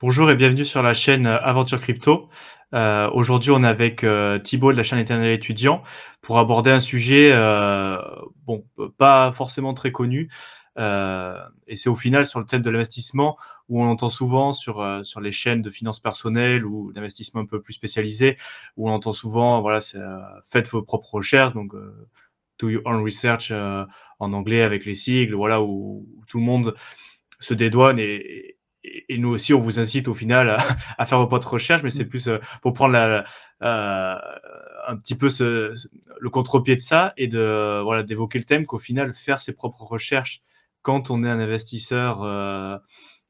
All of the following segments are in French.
Bonjour et bienvenue sur la chaîne Aventure Crypto. Aujourd'hui, on est avec Thibaut de la chaîne Éternel Étudiant pour aborder un sujet pas forcément très connu. Et c'est au final sur le thème de l'investissement où on entend souvent sur les chaînes de finances personnelles ou d'investissement un peu plus spécialisées, où on entend souvent, voilà, faites vos propres recherches, donc do your own research en anglais avec les sigles, voilà, où tout le monde se dédouane et nous aussi on vous incite au final à faire vos propres recherches, mais c'est Mmh. plus pour prendre un petit peu le contre-pied de ça et de voilà d'évoquer le thème qu'au final faire ses propres recherches quand on est un investisseur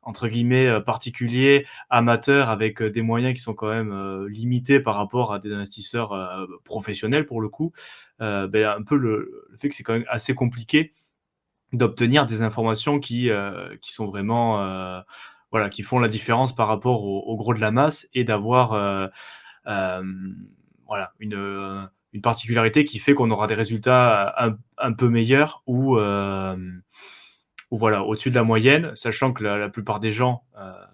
entre guillemets particulier, amateur avec des moyens qui sont quand même limités par rapport à des investisseurs professionnels pour le coup, un peu le fait que c'est quand même assez compliqué d'obtenir des informations qui sont vraiment, voilà, qui font la différence par rapport au gros de la masse et d'avoir, voilà, une particularité qui fait qu'on aura des résultats un peu meilleurs ou voilà, au-dessus de la moyenne, sachant que la plupart des gens,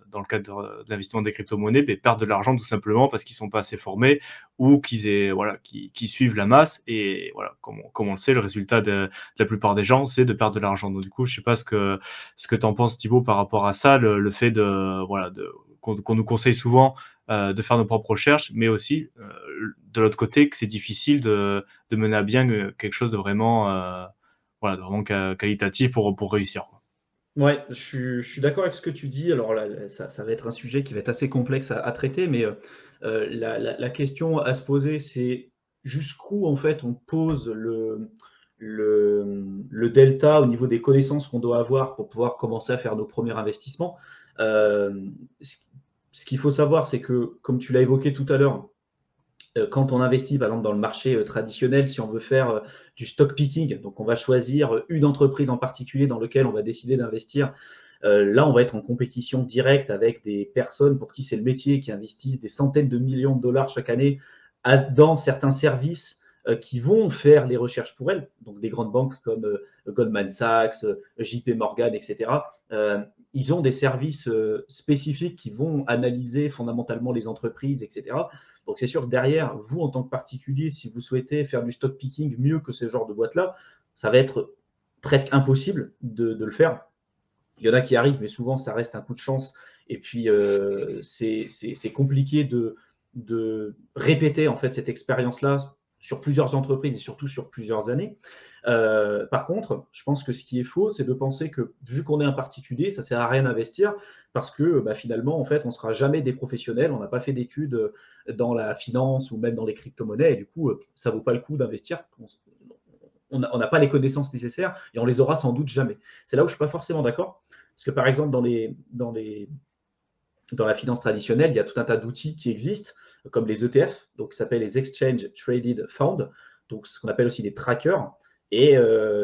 dans le cadre de l'investissement des crypto-monnaies, perdent de l'argent tout simplement parce qu'ils sont pas assez formés ou qu'ils suivent la masse et voilà, comme on le sait, le résultat de la plupart des gens, c'est de perdre de l'argent. Donc du coup, je sais pas ce que tu en penses Thibaut par rapport à ça, le fait de voilà, qu'on nous conseille souvent, de faire nos propres recherches, mais aussi, de l'autre côté que c'est difficile de mener à bien, quelque chose de vraiment, voilà, de vraiment qualitatif pour réussir, quoi. Ouais, je suis d'accord avec ce que tu dis. Alors là, ça va être un sujet qui va être assez complexe à traiter, mais la question à se poser, c'est jusqu'où, en fait, on pose le delta au niveau des connaissances qu'on doit avoir pour pouvoir commencer à faire nos premiers investissements. Hem, ce ce qu'il faut savoir, c'est que, comme tu l'as évoqué tout à l'heure, quand on investit, par exemple, dans le marché, traditionnel, si on veut faire, du stock picking, donc on va choisir, une entreprise en particulier dans lequel on va décider d'investir. Là, on va être en compétition directe avec des personnes pour qui c'est le métier, qui investissent des centaines de millions de dollars chaque année dans certains services, qui vont faire les recherches pour elles. Donc des grandes banques comme, Goldman Sachs, JP Morgan et cetera. Ils ont des services, spécifiques qui vont analyser fondamentalement les entreprises et cetera. Donc c'est sûr que derrière, vous, en tant que particulier, si vous souhaitez faire du stock picking mieux que ce genre de boîte-là, ça va être presque impossible de le faire. Il y en a qui arrivent, mais souvent ça reste un coup de chance. Et puis c'est compliqué de répéter en fait cette expérience-là sur plusieurs entreprises et surtout sur plusieurs années. Par contre, je pense que ce qui est faux, c'est de penser que vu qu'on est un particulier, ça sert à rien d'investir parce que bah, finalement, en fait, on sera jamais des professionnels, on n'a pas fait d'études dans la finance ou même dans les crypto-monnaies, et du coup, ça vaut pas le coup d'investir. On n'a pas les connaissances nécessaires et on les aura sans doute jamais. C'est là où je suis pas forcément d'accord, parce que par exemple, dans la finance traditionnelle, il y a tout un tas d'outils qui existent, comme les ETF, donc qui s'appellent les Exchange Traded Funds, donc ce qu'on appelle aussi des trackers. Et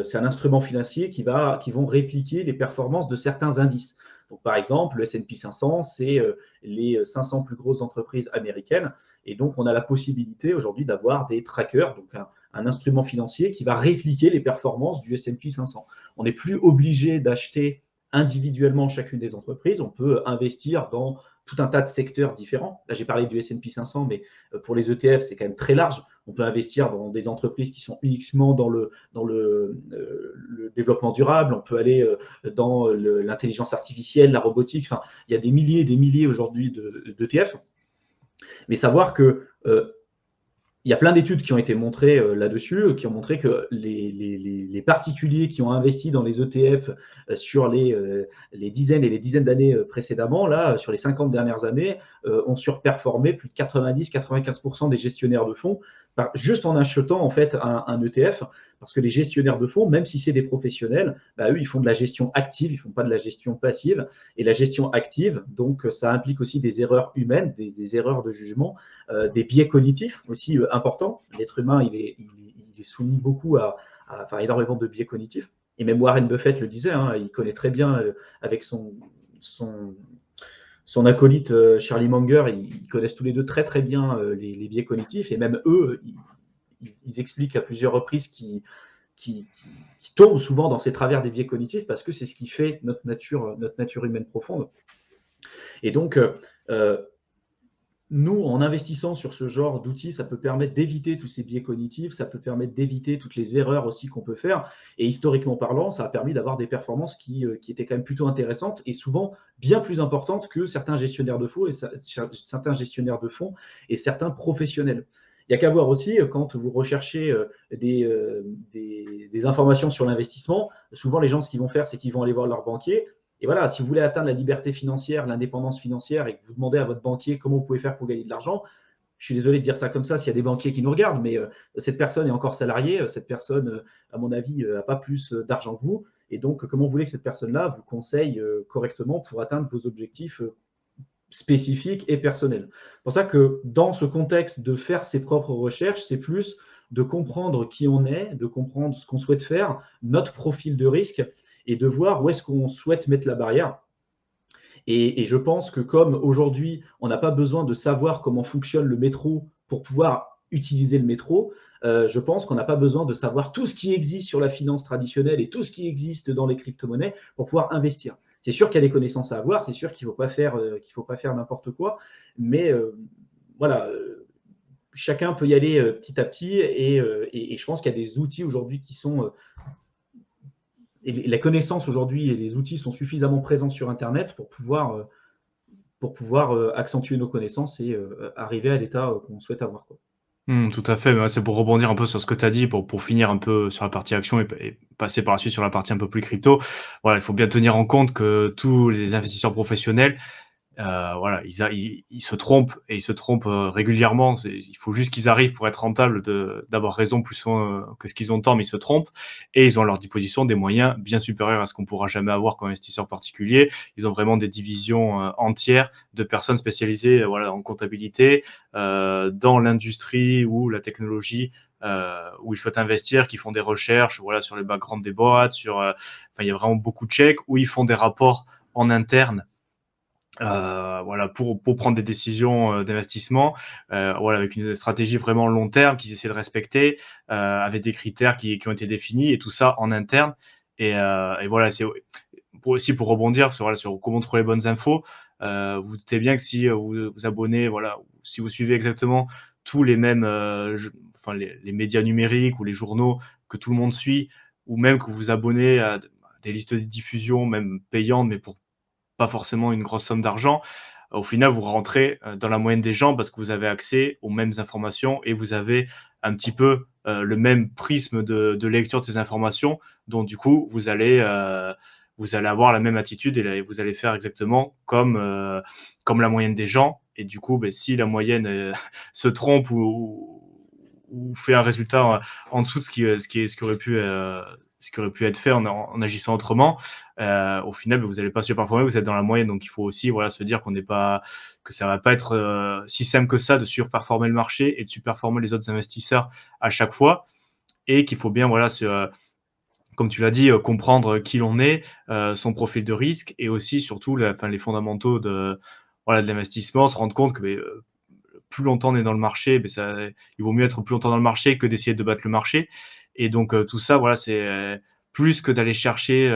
c'est un instrument financier qui vont répliquer les performances de certains indices. Donc, par exemple, le S&P 500, c'est les 500 plus grosses entreprises américaines. Et donc, on a la possibilité aujourd'hui d'avoir des trackers, donc un instrument financier qui va répliquer les performances du S&P 500. On n'est plus obligé d'acheter individuellement chacune des entreprises. On peut investir dans tout un tas de secteurs différents. Là, j'ai parlé du S&P 500, mais pour les ETF, c'est quand même très large. On peut investir dans des entreprises qui sont uniquement dans le développement durable. On peut aller dans l'intelligence artificielle, la robotique. Enfin, il y a des milliers et des milliers aujourd'hui d'ETF. Mais savoir que il y a plein d'études qui ont été montrées là-dessus, qui ont montré que les particuliers qui ont investi dans les ETF sur les dizaines et les dizaines d'années précédemment, là, sur les 50 dernières années, ont surperformé plus de 90-95% des gestionnaires de fonds, juste en achetant en fait un ETF, parce que les gestionnaires de fonds, même si c'est des professionnels, bah, eux, ils font de la gestion active, ils ne font pas de la gestion passive. Et la gestion active, donc ça implique aussi des erreurs humaines, des erreurs de jugement, des biais cognitifs aussi importants. L'être humain, il est soumis beaucoup enfin, énormément de biais cognitifs. Et même Warren Buffett le disait, hein, il connaît très bien avec son, son acolyte Charlie Munger, ils connaissent tous les deux très très bien les biais cognitifs. Et même eux, ils expliquent à plusieurs reprises qui tombent souvent dans ces travers des biais cognitifs parce que c'est ce qui fait notre nature humaine profonde. Et donc, nous, en investissant sur ce genre d'outils, ça peut permettre d'éviter tous ces biais cognitifs, ça peut permettre d'éviter toutes les erreurs aussi qu'on peut faire. Et historiquement parlant, ça a permis d'avoir des performances qui étaient quand même plutôt intéressantes et souvent bien plus importantes que certains gestionnaires de fonds et certains professionnels. Il n'y a qu'à voir aussi, quand vous recherchez des informations sur l'investissement, souvent les gens, ce qu'ils vont faire, c'est qu'ils vont aller voir leur banquier. Et voilà, si vous voulez atteindre la liberté financière, l'indépendance financière et que vous demandez à votre banquier comment vous pouvez faire pour gagner de l'argent, je suis désolé de dire ça comme ça s'il y a des banquiers qui nous regardent, mais cette personne est encore salariée, cette personne, à mon avis, n'a pas plus d'argent que vous. Et donc, comment vous voulez que cette personne-là vous conseille correctement pour atteindre vos objectifs spécifiques et personnels? C'est pour ça que dans ce contexte de faire ses propres recherches, c'est plus de comprendre qui on est, de comprendre ce qu'on souhaite faire, notre profil de risque et de voir où est-ce qu'on souhaite mettre la barrière. Et je pense que comme aujourd'hui, on n'a pas besoin de savoir comment fonctionne le métro pour pouvoir utiliser le métro, je pense qu'on n'a pas besoin de savoir tout ce qui existe sur la finance traditionnelle et tout ce qui existe dans les crypto-monnaies pour pouvoir investir. C'est sûr qu'il y a des connaissances à avoir, c'est sûr qu'il ne faut pas faire n'importe quoi, mais voilà, chacun peut y aller petit à petit et je pense qu'il y a des outils aujourd'hui qui sont et la connaissance aujourd'hui et les outils sont suffisamment présents sur Internet pour pouvoir accentuer nos connaissances et arriver à l'état qu'on souhaite avoir, quoi. Tout à fait, ouais, c'est pour rebondir un peu sur ce que tu as dit, pour finir un peu sur la partie action et passer par la suite sur la partie un peu plus crypto. Voilà, il faut bien tenir en compte que tous les investisseurs professionnels, voilà, ils se trompent et ils se trompent régulièrement. Il faut juste qu'ils arrivent pour être rentables d'avoir raison plus souvent que ce qu'ils ont tort, mais ils se trompent et ils ont à leur disposition des moyens bien supérieurs à ce qu'on pourra jamais avoir comme investisseur particulier. Ils ont vraiment des divisions entières de personnes spécialisées, voilà, en comptabilité, dans l'industrie ou la technologie. Où ils souhaitent investir, qui font des recherches, voilà, sur les backgrounds des boîtes, enfin, il y a vraiment beaucoup de checks où ils font des rapports en interne voilà, pour prendre des décisions d'investissement, voilà, avec une stratégie vraiment long terme qu'ils essaient de respecter, avec des critères qui ont été définis et tout ça en interne. Et voilà, c'est pour rebondir sur, voilà, sur comment trouver les bonnes infos. Vous vous doutez bien que si vous vous abonnez, voilà, si vous suivez exactement tous les mêmes, enfin les médias numériques ou les journaux que tout le monde suit, ou même que vous vous abonnez à des listes de diffusion, même payantes, mais pour pas forcément une grosse somme d'argent. Au final, vous rentrez dans la moyenne des gens parce que vous avez accès aux mêmes informations et vous avez un petit peu le même prisme de lecture de ces informations. Donc, du coup, vous allez avoir la même attitude et vous allez faire exactement comme la moyenne des gens. Et du coup, ben, si la moyenne se trompe ou fait un résultat en dessous de ce qui aurait pu être fait en agissant autrement, au final, vous n'allez pas surperformer, vous êtes dans la moyenne. Donc, il faut aussi, voilà, se dire que ça va pas être si simple que ça de surperformer le marché et de surperformer les autres investisseurs à chaque fois, et qu'il faut bien, voilà, comme tu l'as dit, comprendre qui l'on est, son profil de risque, et aussi surtout les fondamentaux voilà, de l'investissement, se rendre compte que plus longtemps on est dans le marché, il vaut mieux être plus longtemps dans le marché que d'essayer de battre le marché. Et donc tout ça, voilà, c'est plus que d'aller chercher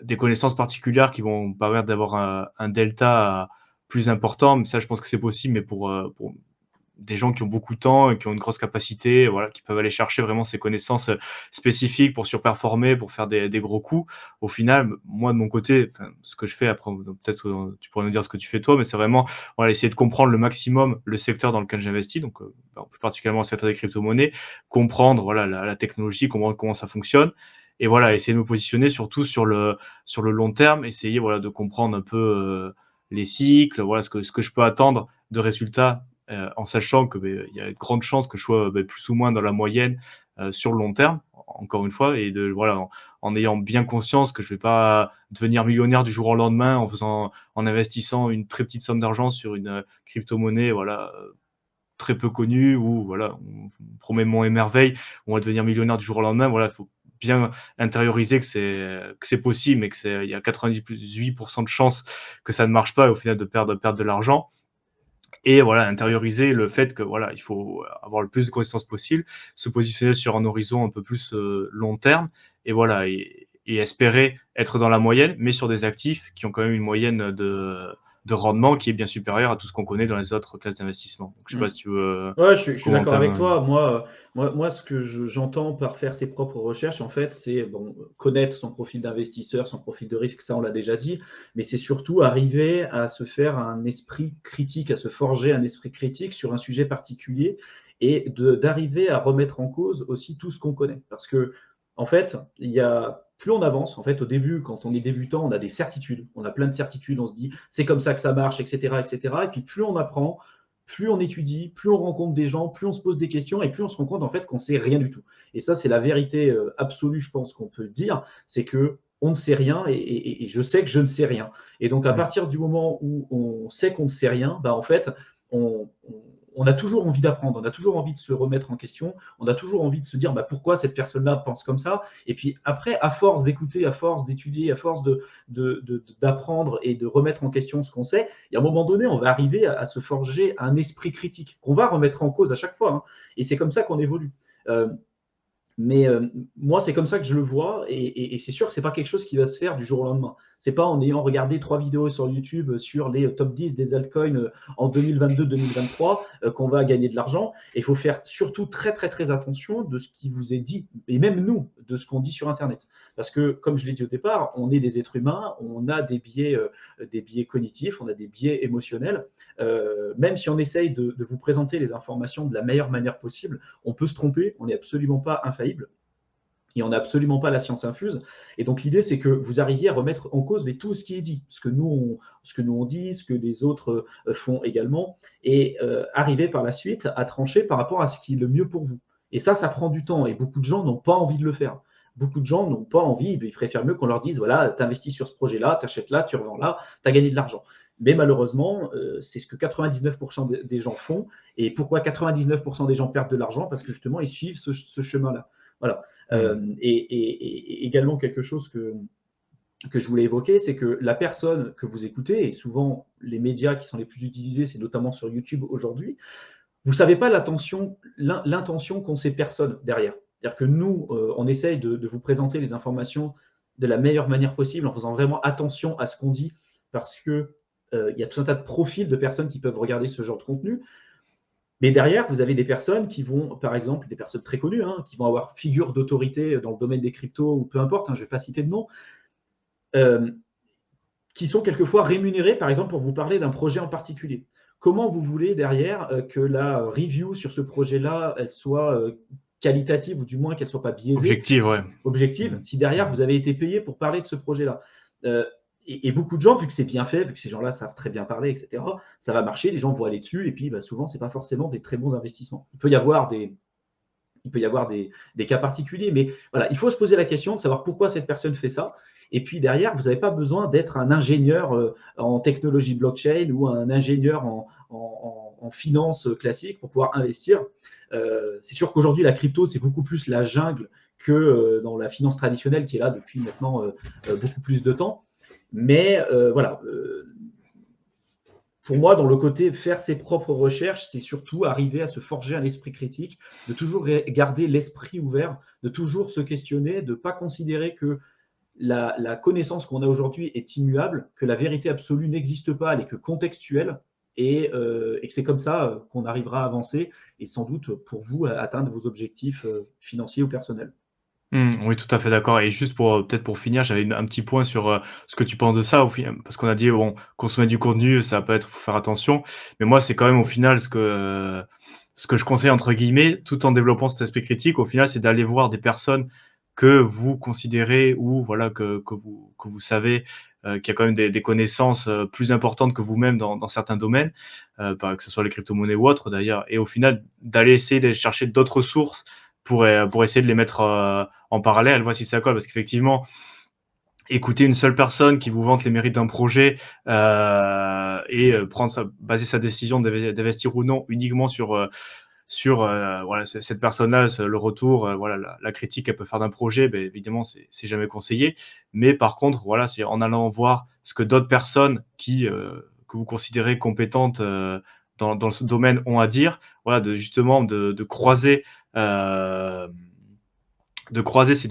des connaissances particulières qui vont permettre d'avoir un delta plus important. Mais ça, je pense que c'est possible, mais pour des gens qui ont beaucoup de temps et qui ont une grosse capacité, voilà, qui peuvent aller chercher vraiment ces connaissances spécifiques pour surperformer, pour faire des gros coups. Au final, moi de mon côté, ce que je fais après, peut-être tu pourrais nous dire ce que tu fais toi, mais c'est vraiment, voilà, essayer de comprendre le maximum le secteur dans lequel j'investis, donc plus particulièrement le secteur des crypto-monnaies, comprendre, voilà, la technologie, comment ça fonctionne, et voilà, essayer de me positionner surtout sur le long terme, essayer, voilà, de comprendre un peu les cycles, voilà, ce que je peux attendre de résultats, en sachant que il y a de grandes chances que je sois plus ou moins dans la moyenne sur le long terme, encore une fois, et voilà, en ayant bien conscience que je vais pas devenir millionnaire du jour au lendemain en investissant une très petite somme d'argent sur une crypto-monnaie, voilà, très peu connue, où voilà, on promet mon émerveil, on va devenir millionnaire du jour au lendemain. Voilà, il faut bien intérioriser que c'est possible, mais il y a 98% de chances que ça ne marche pas, et au final de perdre de l'argent. Et voilà, intérioriser le fait que voilà, il faut avoir le plus de connaissances possible, se positionner sur un horizon un peu plus long terme, et voilà, et espérer être dans la moyenne, mais sur des actifs qui ont quand même une moyenne de rendement qui est bien supérieur à tout ce qu'on connaît dans les autres classes d'investissement. Donc, je sais pas Mmh. si tu veux Ouais, je suis d'accord commenter avec un. toi. Moi, ce que j'entends par faire ses propres recherches, en fait, c'est bon, connaître son profil d'investisseur, son profil de risque, ça on l'a déjà dit, mais c'est surtout arriver à se faire un esprit critique, à se forger un esprit critique sur un sujet particulier et d'arriver à remettre en cause aussi tout ce qu'on connaît. Parce que, en fait, plus on avance, en fait, au début, quand on est débutant, on a des certitudes, on a plein de certitudes, on se dit c'est comme ça que ça marche, etc., etc. Et puis plus on apprend, plus on étudie, plus on rencontre des gens, plus on se pose des questions et plus on se rend compte en fait qu'on sait rien du tout. Et ça, c'est la vérité absolue, je pense qu'on peut le dire, c'est que on ne sait rien et je sais que je ne sais rien. Et donc à Mmh. partir du moment où on sait qu'on ne sait rien, bah en fait, on a toujours envie d'apprendre, on a toujours envie de se remettre en question, on a toujours envie de se dire bah, pourquoi cette personne-là pense comme ça. Et puis après, à force d'écouter, à force d'étudier, à force d'apprendre et de remettre en question ce qu'on sait, et à un moment donné, on va arriver à se forger un esprit critique qu'on va remettre en cause à chaque fois. Hein. Et c'est comme ça qu'on évolue. Euh, mais moi, c'est comme ça que je le vois, et c'est sûr que c'est pas quelque chose qui va se faire du jour au lendemain. C'est pas en ayant regardé 3 vidéos sur YouTube sur les top 10 des altcoins en 2022-2023 qu'on va gagner de l'argent. Et il faut faire surtout très très très attention de ce qui vous est dit, et même nous, de ce qu'on dit sur Internet. Parce que, comme je l'ai dit au départ, on est des êtres humains, on a des biais cognitifs, on a des biais émotionnels. Même si on essaye de vous présenter les informations de la meilleure manière possible, on peut se tromper, on n'est absolument pas infaillible et on n'a absolument pas la science infuse. Et donc l'idée, c'est que vous arriviez à remettre en cause mais tout ce qui est dit, ce que nous on dit, ce que les autres font également, et arriver par la suite à trancher par rapport à ce qui est le mieux pour vous. Et ça prend du temps, et beaucoup de gens n'ont pas envie de le faire. Beaucoup de gens n'ont pas envie, ils préfèrent mieux qu'on leur dise, voilà, tu investis sur ce projet-là, tu achètes là, tu revends là, tu as gagné de l'argent. Mais malheureusement, c'est ce que 99% des gens font. Et pourquoi 99% des gens perdent de l'argent? Parce que justement, ils suivent ce chemin-là. Voilà. Mmh. Et également quelque chose que je voulais évoquer, c'est que la personne que vous écoutez, et souvent les médias qui sont les plus utilisés, c'est notamment sur YouTube aujourd'hui, vous ne savez pas l'intention qu'ont ces personnes derrière. C'est-à-dire que nous, on essaye de vous présenter les informations de la meilleure manière possible en faisant vraiment attention à ce qu'on dit, parce que il y a tout un tas de profils de personnes qui peuvent regarder ce genre de contenu. Mais derrière, vous avez des personnes qui vont, par exemple, des personnes très connues, hein, qui vont avoir figure d'autorité dans le domaine des cryptos ou peu importe, hein, je ne vais pas citer de nom, euh, qui sont quelquefois rémunérés, par exemple, pour vous parler d'un projet en particulier. Comment vous voulez derrière que la review sur ce projet-là, elle soit qualitative ou du moins qu'elle ne soit pas biaisée, Objectif, ouais. objective, si derrière vous avez été payé pour parler de ce projet-là. Euh, et beaucoup de gens, vu que c'est bien fait, vu que ces gens-là savent très bien parler, etc., ça va marcher, les gens vont aller dessus, et puis bah, souvent, ce n'est pas forcément des très bons investissements. Il peut y avoir des cas particuliers, mais voilà, il faut se poser la question de savoir pourquoi cette personne fait ça. Et puis derrière, vous n'avez pas besoin d'être un ingénieur en technologie blockchain ou un ingénieur en finance classique pour pouvoir investir. C'est sûr qu'aujourd'hui, la crypto, c'est beaucoup plus la jungle que dans la finance traditionnelle qui est là depuis maintenant beaucoup plus de temps. Mais voilà, pour moi, dans le côté faire ses propres recherches, c'est surtout arriver à se forger un esprit critique, de toujours garder l'esprit ouvert, de toujours se questionner, de ne pas considérer que la connaissance qu'on a aujourd'hui est immuable, que la vérité absolue n'existe pas, elle est que contextuelle, et que c'est comme ça qu'on arrivera à avancer et sans doute pour vous à atteindre vos objectifs financiers ou personnels. Oui, tout à fait d'accord, et juste pour, peut-être pour finir, j'avais un petit point sur, ce que tu penses de ça au final, parce qu'on a dit, bon, consommer du contenu, ça peut être faut faire attention, mais moi, c'est quand même au final ce que je conseille entre guillemets, tout en développant cet aspect critique, au final, c'est d'aller voir des personnes que vous considérez ou voilà que vous savez, qu'il y a quand même des connaissances, plus importantes que vous-même dans certains domaines, que ce soit les crypto-monnaies ou autres d'ailleurs, et au final, d'aller chercher d'autres sources pour essayer de les mettre en parallèle, voir si ça colle. Parce qu'effectivement, écouter une seule personne qui vous vante les mérites d'un projet baser sa décision d'investir ou non uniquement sur voilà, cette personne-là, le retour, voilà, la critique qu'elle peut faire d'un projet, ben, évidemment, c'est jamais conseillé. Mais par contre, voilà, c'est en allant voir ce que d'autres personnes que vous considérez compétentes dans ce domaine ont à dire, voilà, justement euh, de croiser ces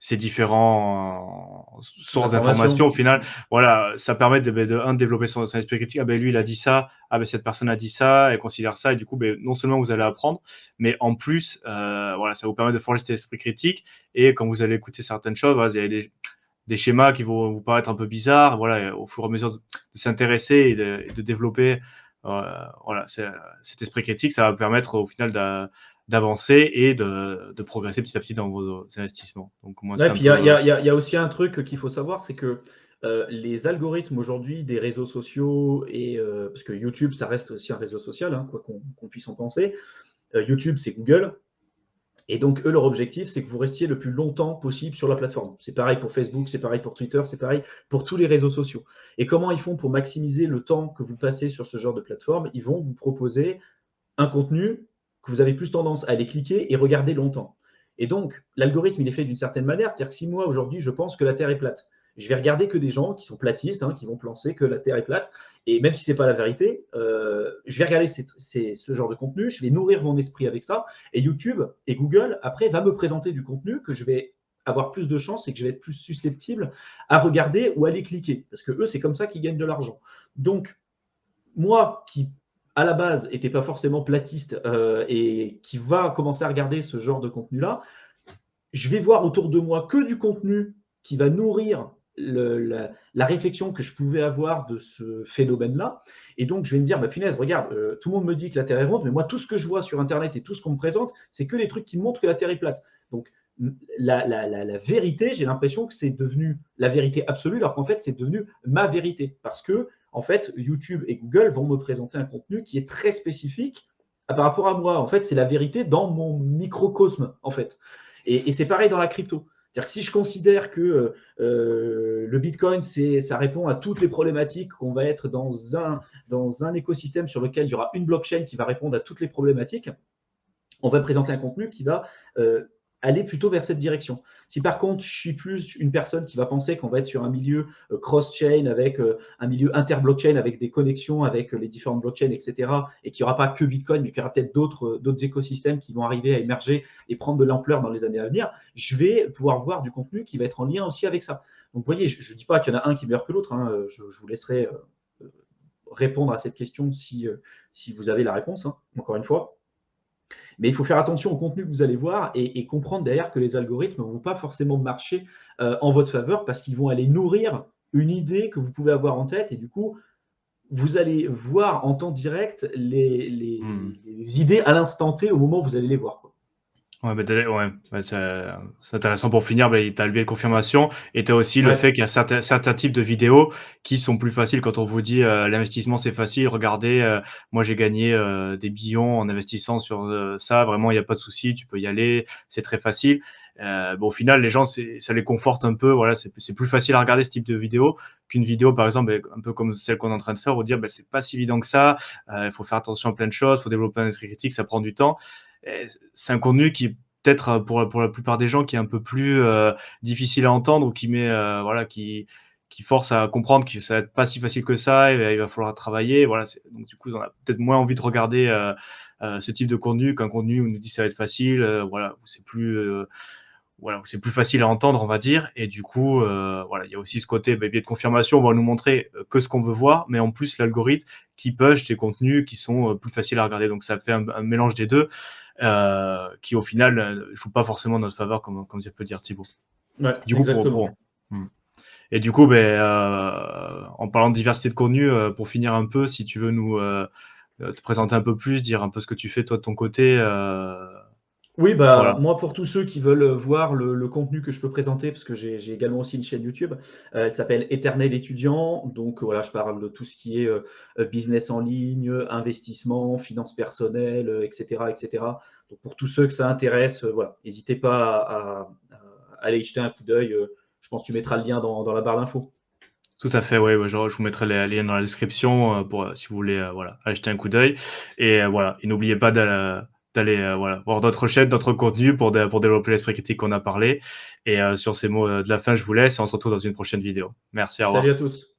ces différents sources d'informations, Informations. au final, voilà, ça permet de développer son esprit critique. Ah ben lui, il a dit ça, ah ben cette personne a dit ça, elle considère ça, et du coup, ben, non seulement vous allez apprendre, mais en plus, voilà, ça vous permet de forger cet esprit critique, et quand vous allez écouter certaines choses, voilà, vous avez des schémas qui vont vous paraître un peu bizarres, voilà, au fur et à mesure de s'intéresser et de développer, voilà, cet esprit critique, ça va permettre au final d'avancer et de progresser petit à petit dans vos investissements. Donc moi, Ouais, c'était un puis il y a, il y peu. a- il y a- il y a aussi un truc qu'il faut savoir, c'est que les algorithmes aujourd'hui des réseaux sociaux, parce que YouTube, ça reste aussi un réseau social, hein, quoi qu'on puisse en penser. YouTube, c'est Google. Et donc, eux, leur objectif, c'est que vous restiez le plus longtemps possible sur la plateforme. C'est pareil pour Facebook, c'est pareil pour Twitter, c'est pareil pour tous les réseaux sociaux. Et comment ils font pour maximiser le temps que vous passez sur ce genre de plateforme? Ils vont vous proposer un contenu que vous avez plus tendance à aller cliquer et regarder longtemps. Et donc, l'algorithme, il est fait d'une certaine manière. C'est-à-dire que si moi, aujourd'hui, je pense que la Terre est plate, je vais regarder que des gens qui sont platistes, hein, qui vont penser que la Terre est plate. Et même si ce n'est pas la vérité, je vais regarder ce genre de contenu, je vais nourrir mon esprit avec ça. Et YouTube et Google, après, va me présenter du contenu que je vais avoir plus de chance et que je vais être plus susceptible à regarder ou à aller cliquer. Parce que eux, c'est comme ça qu'ils gagnent de l'argent. Donc, moi qui à la base n'était pas forcément platiste et qui va commencer à regarder ce genre de contenu-là, je vais voir autour de moi que du contenu qui va nourrir la réflexion que je pouvais avoir de ce phénomène-là. Et donc, je vais me dire, bah, punaise, regarde, tout le monde me dit que la Terre est ronde, mais moi, tout ce que je vois sur Internet et tout ce qu'on me présente, c'est que les trucs qui montrent que la Terre est plate. Donc, la vérité, j'ai l'impression que c'est devenu la vérité absolue, alors qu'en fait, c'est devenu ma vérité. Parce que, en fait, YouTube et Google vont me présenter un contenu qui est très spécifique par rapport à moi. En fait, c'est la vérité dans mon microcosme, en fait. Et c'est pareil dans la crypto. C'est-à-dire que si je considère que le Bitcoin, ça répond à toutes les problématiques, qu'on va être dans un écosystème sur lequel il y aura une blockchain qui va répondre à toutes les problématiques, on va présenter un contenu qui va aller plutôt vers cette direction. Si par contre, je suis plus une personne qui va penser qu'on va être sur un milieu cross-chain, avec un milieu inter-blockchain, avec des connexions avec les différentes blockchains, etc., et qu'il n'y aura pas que Bitcoin, mais qu'il y aura peut-être d'autres écosystèmes qui vont arriver à émerger et prendre de l'ampleur dans les années à venir, je vais pouvoir voir du contenu qui va être en lien aussi avec ça. Donc, vous voyez, je ne dis pas qu'il y en a un qui est meilleur que l'autre, hein, je vous laisserai répondre à cette question si vous avez la réponse, hein, encore une fois. Mais il faut faire attention au contenu que vous allez voir et comprendre derrière que les algorithmes ne vont pas forcément marcher en votre faveur parce qu'ils vont aller nourrir une idée que vous pouvez avoir en tête et du coup, vous allez voir en temps direct les idées à l'instant T au moment où vous allez les voir, quoi. Ouais, c'est intéressant pour finir, tu as le biais de confirmation et tu as aussi le Ouais. fait qu'il y a certains types de vidéos qui sont plus faciles quand on vous dit, l'investissement c'est facile, regardez, moi j'ai gagné, des billions en investissant sur, ça, vraiment il y a pas de souci, tu peux y aller, c'est très facile. Bon au final les gens ça les conforte un peu, voilà, c'est plus facile à regarder ce type de vidéo qu'une vidéo par exemple, un peu comme celle qu'on est en train de faire, où dire: «C'est pas si évident que ça, il faut faire attention à plein de choses, il faut développer un esprit critique, ça prend du temps». C'est un contenu qui peut-être pour la plupart des gens qui est un peu plus difficile à entendre ou qui met voilà qui force à comprendre que ça va être pas si facile que ça et il va falloir travailler, voilà, donc du coup on a peut-être moins envie de regarder ce type de contenu qu'un contenu où on nous dit ça va être facile, voilà, où c'est plus voilà, où c'est plus facile à entendre, on va dire. Et du coup, voilà, il y a aussi ce côté biais de confirmation. On va nous montrer que ce qu'on veut voir, mais en plus l'algorithme qui push des contenus qui sont plus faciles à regarder. Donc ça fait un mélange des deux qui au final joue pas forcément en notre faveur, comme tu peux dire Thibaut. Ouais, Du coup, exactement. Hmm. Et du coup, en parlant de diversité de contenu, pour finir un peu, si tu veux nous te présenter un peu plus, dire un peu ce que tu fais toi de ton côté. Oui, Voilà. bah, moi, pour tous ceux qui veulent voir le contenu que je peux présenter, parce que j'ai également aussi une chaîne YouTube, elle s'appelle Éternel étudiant. Donc voilà, je parle de tout ce qui est business en ligne, investissement, finances personnelles, etc., etc. Donc pour tous ceux que ça intéresse, voilà, n'hésitez pas à aller y jeter un coup d'œil. Je pense que tu mettras le lien dans la barre d'infos. Tout à fait, ouais, je vous mettrai les liens dans la description pour si vous voulez voilà, aller jeter un coup d'œil. Et voilà, et n'oubliez pas d'aller voilà, voir d'autres chaînes, d'autres contenus pour développer l'esprit critique qu'on a parlé. Et sur ces mots de la fin, je vous laisse et on se retrouve dans une prochaine vidéo. Merci, au Salut revoir. à tous.